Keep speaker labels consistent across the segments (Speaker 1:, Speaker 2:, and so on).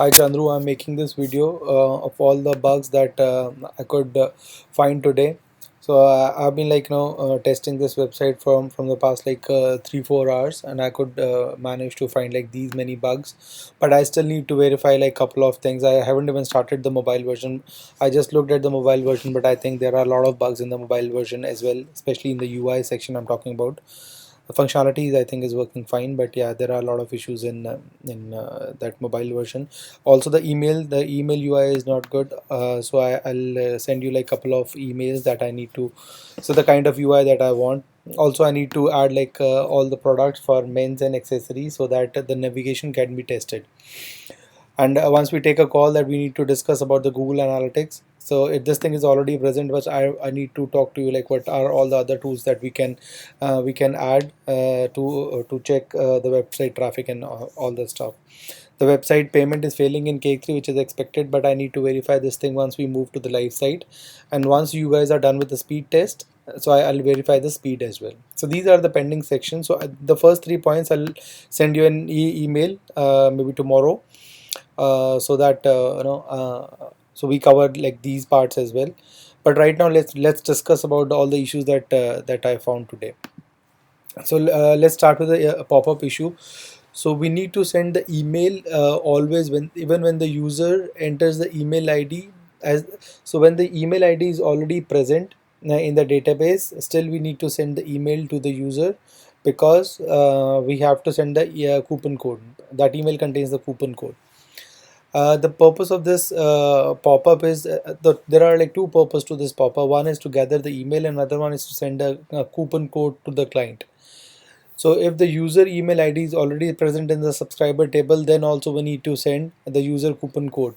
Speaker 1: Hi Chandru, I'm making this video of all the bugs that I could find today. So I've been testing this website from the past 3-4 hours, and I could manage to find like these many bugs. But I still need to verify like couple of things. I haven't even started the mobile version. I just looked at the mobile version, but I think there are a lot of bugs in the mobile version as well, especially in the UI section I'm talking about. The functionalities I think is working fine, but yeah, there are a lot of issues in that mobile version. Also, the email UI is not good. So I'll send you like couple of emails that I need to. So the kind of UI that I want. Also, I need to add all the products for men's and accessories so that the navigation can be tested. And once we take a call that we need to discuss about the Google Analytics. So if this thing is already present, but I need to talk to you like what are all the other tools that we can add to check the website traffic and all the stuff. The website payment is failing in Cake3, which is expected, but I need to verify this thing once we move to the live site. And once you guys are done with the speed test, so I'll verify the speed as well. So these are the pending sections. So the first 3 points I'll send you an email maybe tomorrow, so that so we covered like these parts as well. But right now let's discuss about all the issues that I found today. So let's start with the pop-up issue. So we need to send the email always, when even when the user enters the email ID as. So when the email ID is already present in the database, still we need to send the email to the user, because we have to send the coupon code. That email contains the coupon code. The purpose of this pop-up is there are like two purposes to this pop-up. One is to gather the email, and another one is to send a coupon code to the client. So if the user email ID is already present in the subscriber table, then also we need to send the user coupon code.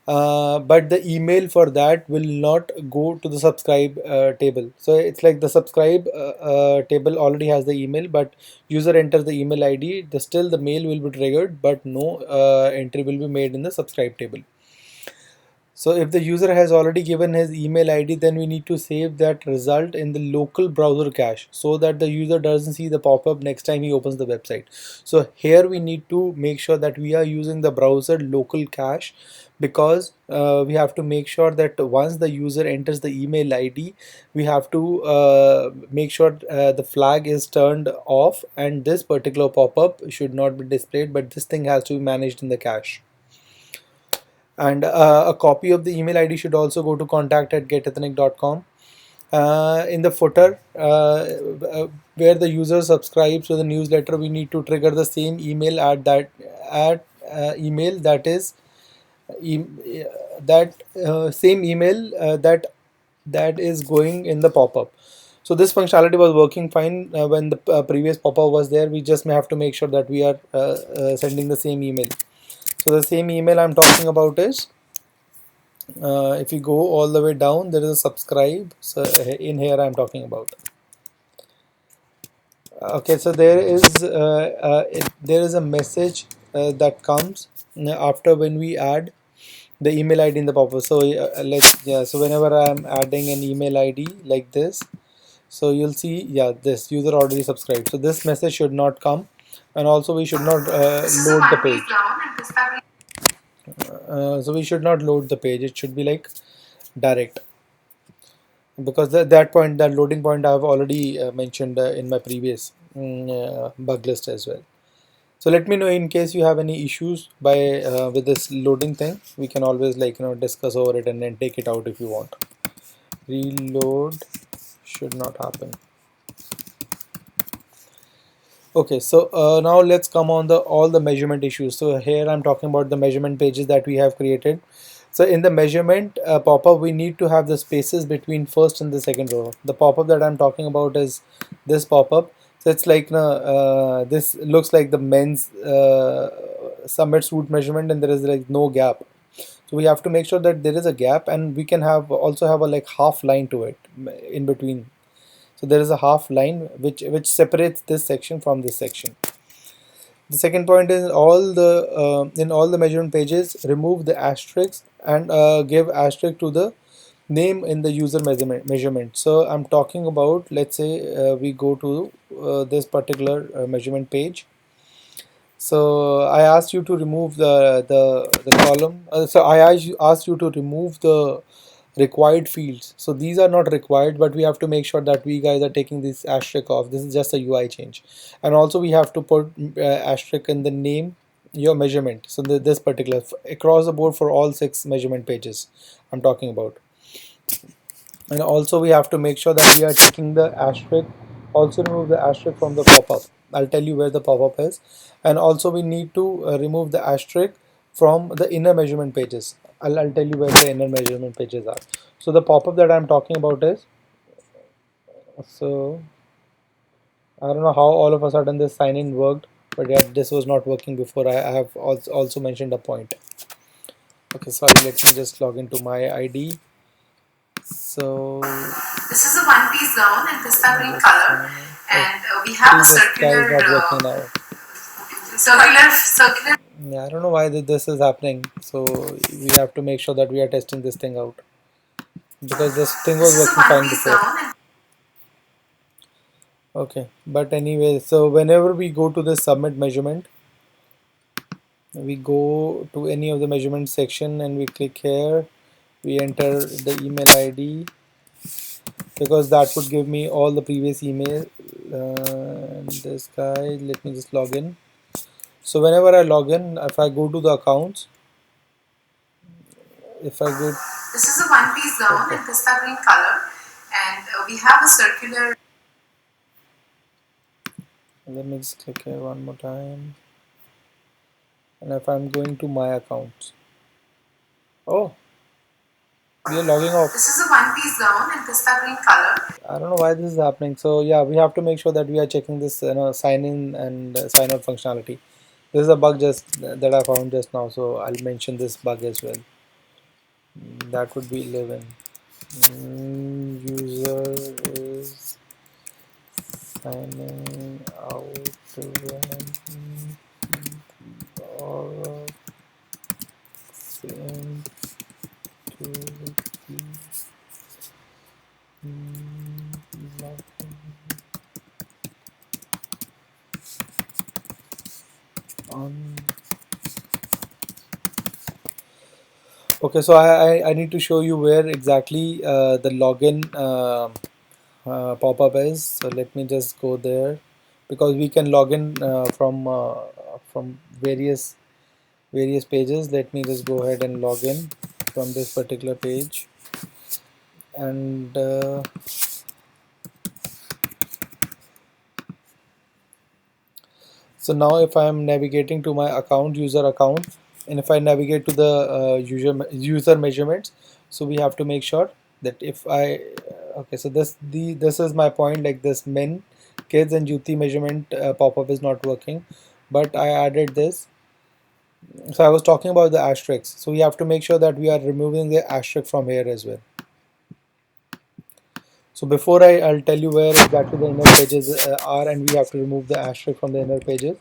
Speaker 1: But the email for that will not go to the subscribe table. So it's like the subscribe table already has the email, but user enters the email ID, still the mail will be triggered, but no entry will be made in the subscribe table. So if the user has already given his email ID, then we need to save that result in the local browser cache so that the user doesn't see the pop-up next time he opens the website. So here we need to make sure that we are using the browser local cache, because we have to make sure that once the user enters the email ID, we have to make sure the flag is turned off and this particular pop-up should not be displayed, but this thing has to be managed in the cache. And a copy of the email ID should also go to contact@getethnic.com. In the footer, where the user subscribes to the newsletter, we need to trigger the same email at email that is e- that same email that is going in the pop-up. So this functionality was working fine when the previous pop-up was there. We just may have to make sure that we are sending the same email. So the same email I'm talking about is, if you go all the way down, there is a subscribe. So in here I'm talking about. Okay, so there is a message that comes after when we add the email ID in the pop-up. So so whenever I'm adding an email ID like this, so you'll see, yeah, this user already subscribed. So this message should not come, and also we should not load the page. So we should not load the page. It should be like direct, because that point, that loading point, I've already mentioned in my previous bug list as well. So let me know in case you have any issues by with this loading thing. We can always discuss over it and then take it out if you want. Reload should not happen. Okay, so now let's come on the all the measurement issues. So here I'm talking about the measurement pages that we have created. So in the measurement pop-up, we need to have the spaces between first and the second row. The pop-up that I'm talking about is this pop-up. So it's like this looks like the men's summit suit measurement, and there is like no gap. So we have to make sure that there is a gap, and we can have also have a like half line to it in between. So there is a half line which separates this section from this section. The second point is all the in all the measurement pages, remove the asterisk and give asterisk to the name in the user measurement. So I'm talking about, let's say we go to this particular measurement page. So I asked you to remove the column. So I asked you to remove the required fields. So these are not required, but we have to make sure that we guys are taking this asterisk off. This is just a UI change, and also we have to put asterisk in the name your measurement. So this particular across the board for all 6 measurement pages I'm talking about. And also we have to make sure that we are taking the asterisk, also remove the asterisk from the pop-up. I'll tell you where the pop-up is. And also we need to remove the asterisk from the inner measurement pages. I'll tell you where the inner measurement pages are. So the pop-up that I'm talking about is, so I don't know how all of a sudden this sign in worked, but yeah, this was not working before. I have also mentioned a point. Okay, sorry, let me just log into my ID. So
Speaker 2: this is a one-piece gown in pista green color, and we have a circular, circular.
Speaker 1: Yeah, I don't know why this is happening. So we have to make sure that we are testing this thing out because this thing was working fine before. Okay, but anyway, so whenever we go to the submit measurement, we go to any of the measurement section and we click here. We enter the email ID because that would give me all the previous email. This guy, let me just log in. So whenever I log in, if I go to the accounts, if I go,
Speaker 2: this is a one-piece gown in pista green color, and we have a circular.
Speaker 1: Let me just click here one more time. And if I'm going to my accounts, oh, we are logging off.
Speaker 2: This is a one-piece gown in pista green color.
Speaker 1: I don't know why this is happening. So yeah, we have to make sure that we are checking this, sign in and sign out functionality. This is a bug just that I found just now, so I'll mention this bug as well. That would be 11. User is signing out when or same to the on. Okay, so I need to show you where exactly the login pop-up is. So let me just go there because we can log in from various pages. Let me just go ahead and log in from this particular page, and so now if I am navigating to my account, user account, and if I navigate to the user measurements, so we have to make sure that if I okay, so this is my point, like this men, kids and Juti measurement pop-up is not working, but I added this. So I was talking about the asterisks, so we have to make sure that we are removing the asterisk from here as well. So before I'll tell you where exactly the inner pages are, and we have to remove the asterisk from the inner pages.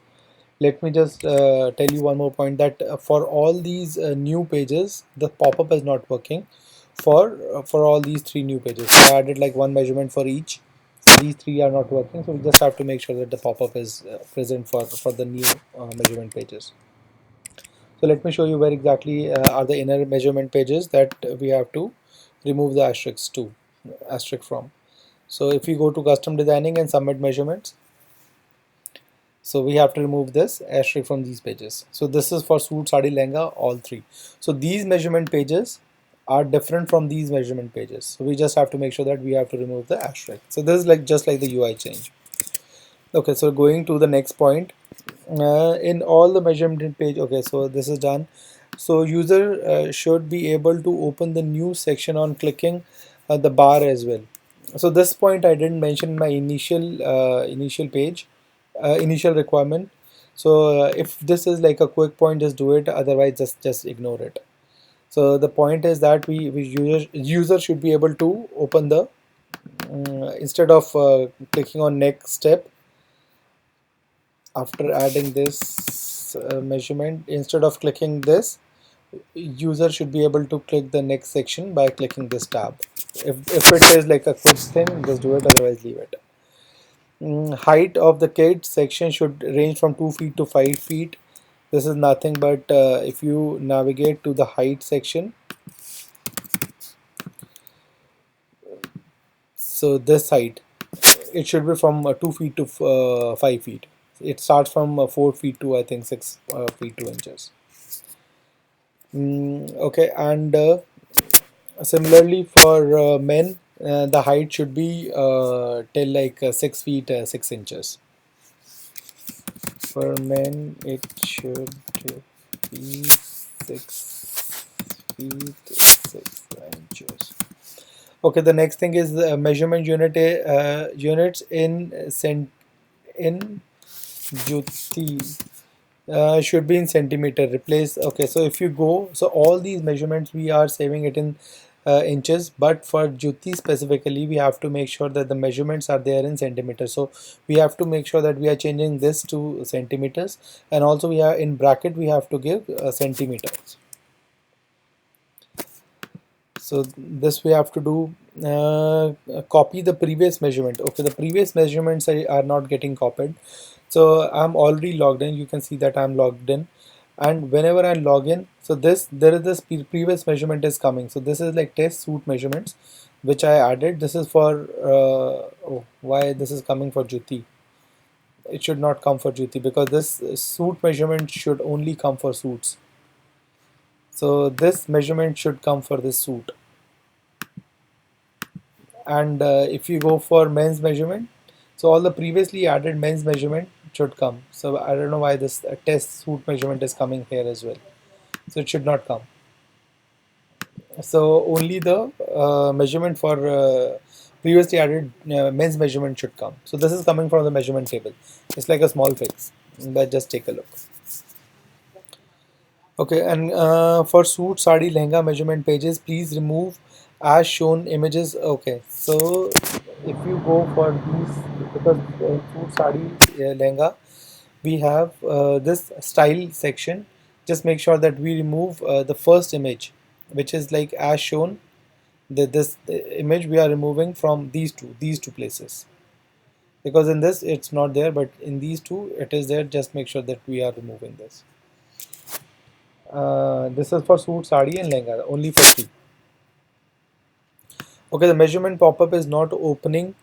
Speaker 1: Let me just tell you one more point that for all these new pages, the pop-up is not working for all these 3 new pages. So I added like one measurement for each. So these 3 are not working. So we just have to make sure that the pop-up is present for the new measurement pages. So let me show you where exactly are the inner measurement pages that we have to remove the asterisk from. So if you go to custom designing and submit measurements, so we have to remove this asterisk from these pages. So this is for suit, sari, lehenga, all 3. So these measurement pages are different from these measurement pages. So we just have to make sure that we have to remove the asterisk. So this is like just like the UI change. Okay, so going to the next point, in all the measurement page. Okay, so this is done. So user should be able to open the new section on clicking the bar as well. So this point I didn't mention in my initial page, initial requirement. So if this is like a quick point, just do it, otherwise just ignore it. So the point is that we user should be able to open the instead of clicking on next step after adding this measurement, instead of clicking this, user should be able to click the next section by clicking this tab. If it is like a quick thing, just do it, otherwise leave it. Height of the kids section should range from 2 feet to 5 feet. This is nothing but if you navigate to the height section, so this height, it should be from 2 feet to 5 feet. It starts from 4 feet to I think 6 feet 2 inches. Okay, and similarly for men, the height should be till like 6 feet 6 inches. For men, it should be 6 feet 6 inches. Okay, the next thing is measurement units in in Juti should be in centimeter. Replace. Okay, so if you go, so all these measurements we are saving it in inches, but for Juti specifically, we have to make sure that the measurements are there in centimeters. So we have to make sure that we are changing this to centimeters, and also we are in bracket we have to give centimeters. So this we have to do. Copy the previous measurement. Okay, the previous measurements are not getting copied. So I'm already logged in. You can see that I'm logged in, and whenever I log in, so there is this previous measurement is coming. So this is like test suit measurements, which I added. This is for oh, why this is coming for Juti. It should not come for Juti because this suit measurement should only come for suits. So this measurement should come for this suit. And if you go for men's measurement, so all the previously added men's measurement should come. So I don't know why this test suit measurement is coming here as well. So it should not come. So only the measurement for previously added men's measurement should come. So this is coming from the measurement table. It's like a small fix. But just take a look. Okay, and for suit, sari, lehenga measurement pages, please remove as shown images. Okay, so if you go for these, because suit, sari, lehenga, we have this style section. Just make sure that we remove the first image, which is like as shown. This image we are removing from these two places, because in this it's not there, but in these two it is there. Just make sure that we are removing this. This is for suit, sari and lehenga, only for three. Okay, the measurement pop-up is not opening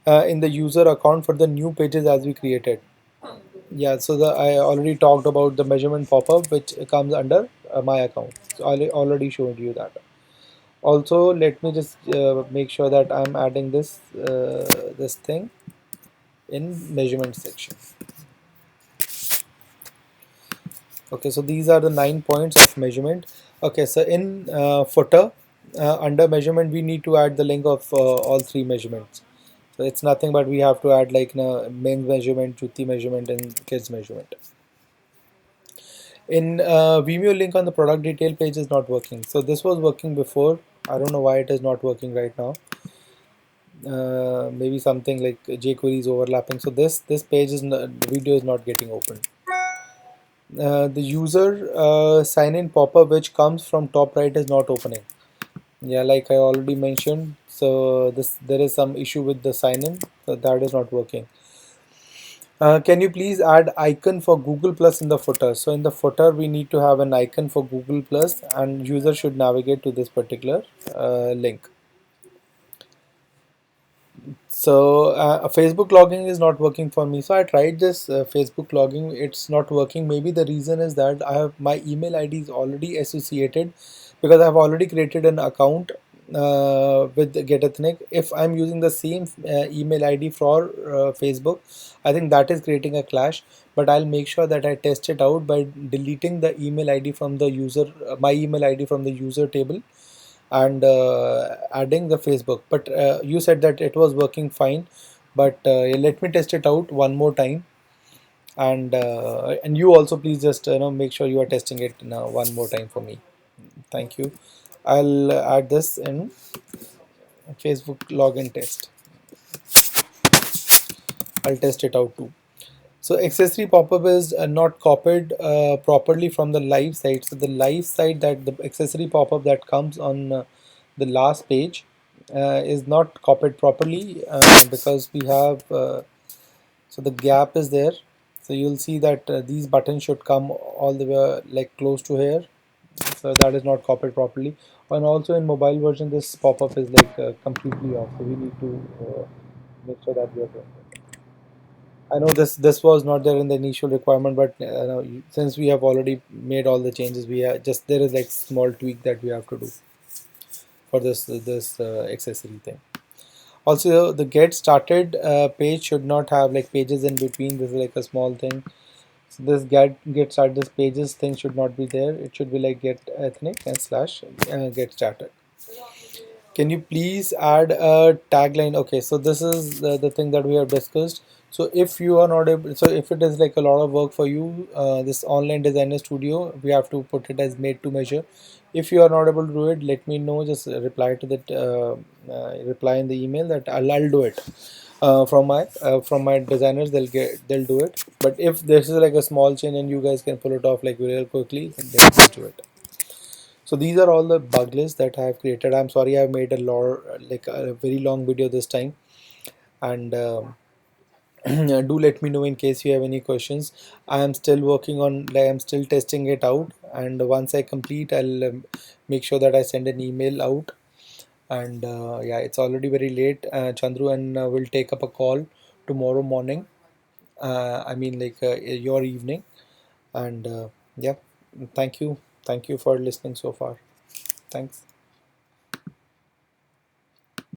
Speaker 1: in the user account for the new pages as we created. Yeah, so I already talked about the measurement pop-up which comes under my account. So I already showed you that. Also, let me just make sure that I'm adding this thing in measurement section. Okay, so these are the 9 points of measurement. Okay, so in footer under measurement we need to add the link of all three measurements. So it's nothing but we have to add like men's measurement, Juti measurement and kids measurement. In Vimeo, link on the product detail page is not working. So this was working before. I don't know why it is not working right now. Maybe something like jQuery is overlapping. So this page is not, the video is not getting opened. The user sign in pop-up which comes from top right is not opening. Yeah, like I already mentioned, so there is some issue with the sign in, so that is not working. Can you please add icon for Google Plus in the footer? So in the footer we need to have an icon for Google Plus, and user should navigate to this particular link. So Facebook logging is not working for me. So I tried this Facebook logging. It's not working. Maybe the reason is that I have my email ID is already associated, because I've already created an account with GetEthnic. If I'm using the same email ID for Facebook, I think that is creating a clash. But I'll make sure that I test it out by deleting the email ID from the user, my email ID from the user table, and adding the Facebook. But you said that it was working fine, but let me test it out one more time, and you also please just make sure you are testing it now one more time for me. Thank you. I'll add this in Facebook login test. I'll test it out too. So accessory pop-up is not copied properly from the live site. So the live site, that the accessory pop-up that comes on the last page is not copied properly because we have So the gap is there. So you'll see that these buttons should come all the way like close to here. So that is not copied properly. And also in mobile version, this pop-up is like completely off. So we need to make sure that we are doing it. I know this was not there in the initial requirement, but since we have already made all the changes, we are just there is like small tweak that we have to do for this accessory thing. Also, the get started page should not have like pages in between. This is like a small thing. So this get started, this pages thing should not be there. It should be like get ethnic and slash get started. Can you please add a tagline? Okay, so this is the thing that we have discussed. So if you are not able, so if it is like a lot of work for you, this online designer studio, we have to put it as made to measure. If you are not able to do it, let me know. Just reply to that, reply in the email that I'll do it. From my designers, they'll do it. But if this is like a small change and you guys can pull it off like real quickly, then please do it. So these are all the bug lists that I have created. I'm sorry I've made a lot, like a very long video this time, and do let me know in case you have any questions. I am still working on, like I'm still testing it out, and once I complete, I'll make sure that I send an email out. And yeah, it's already very late, Chandru, and we'll take up a call tomorrow morning. I mean, like your evening, and yeah, thank you for listening so far. Thanks.